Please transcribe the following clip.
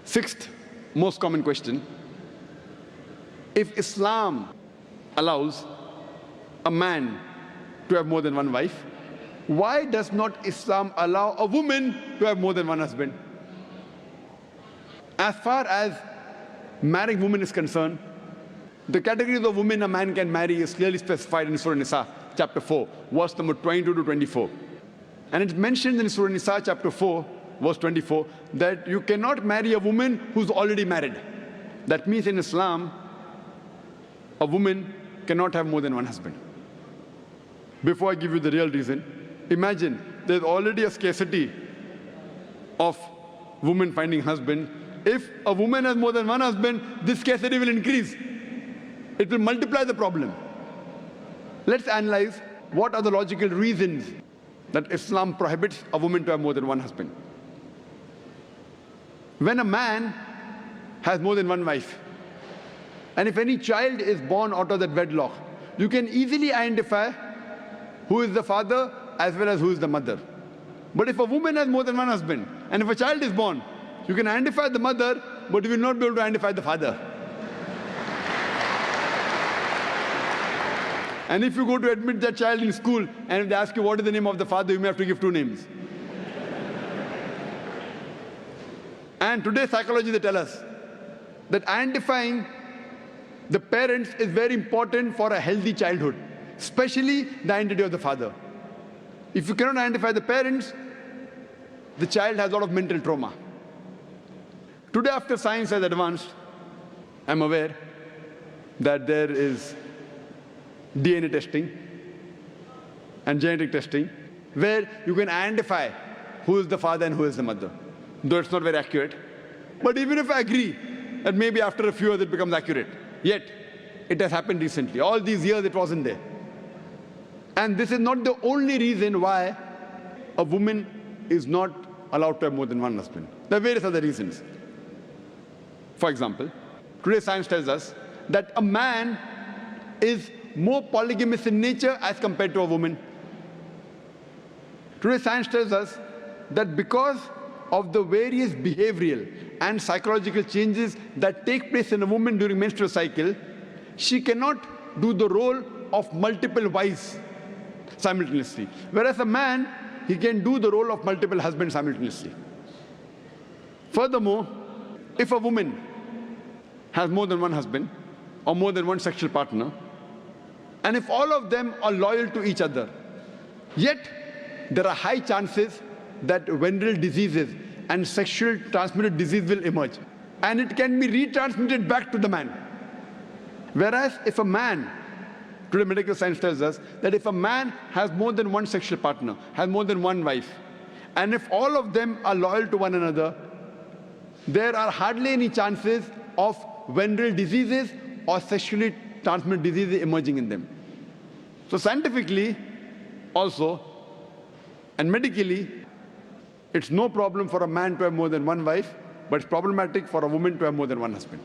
Sixth most common question: if Islam allows a man to have more than one wife, why does not Islam allow a woman to have more than one husband? As far as marrying women is concerned, the categories of women a man can marry is clearly specified in Surah Nisa, chapter 4, verse number 22 to 24. And it's mentioned in Surah Nisa, chapter 4, verse 24, that you cannot marry a woman who's already married. That means in Islam, a woman cannot have more than one husband. Before I give you the real reason, imagine there's already a scarcity of women finding husband. If a woman has more than one husband, this scarcity will increase. It will multiply the problem. Let's analyze what are the logical reasons that Islam prohibits a woman to have more than one husband. When a man has more than one wife, and if any child is born out of that wedlock, you can easily identify who is the father as well as who is the mother. But if a woman has more than one husband, and if a child is born, you can identify the mother, but you will not be able to identify the father. And if you go to admit that child in school, and if they ask you what is the name of the father, you may have to give two names. And today psychology, they tell us that identifying the parents is very important for a healthy childhood, especially the identity of the father. If you cannot identify the parents, the child has a lot of mental trauma. Today, after science has advanced, I'm aware that there is DNA testing and genetic testing where you can identify who is the father and who is the mother, though it's not very accurate. But even if I agree that maybe after a few years it becomes accurate, yet it has happened recently. All these years it wasn't there. And this is not the only reason why a woman is not allowed to have more than one husband. There are various other reasons. For example, today science tells us that a man is more polygamous in nature as compared to a woman. Today science tells us that because of the various behavioral and psychological changes that take place in a woman during menstrual cycle, she cannot do the role of multiple wives simultaneously. Whereas a man, he can do the role of multiple husbands simultaneously. Furthermore, if a woman has more than one husband or more than one sexual partner, and if all of them are loyal to each other, yet there are high chances that venereal diseases and sexual transmitted disease will emerge, and it can be retransmitted back to the man. Whereas if a man, today medical science tells us that if a man has more than one sexual partner, has more than one wife, and if all of them are loyal to one another, there are hardly any chances of venereal diseases or sexually transmitted diseases emerging in them. So scientifically also and medically, it's no problem for a man to have more than one wife, but it's problematic for a woman to have more than one husband.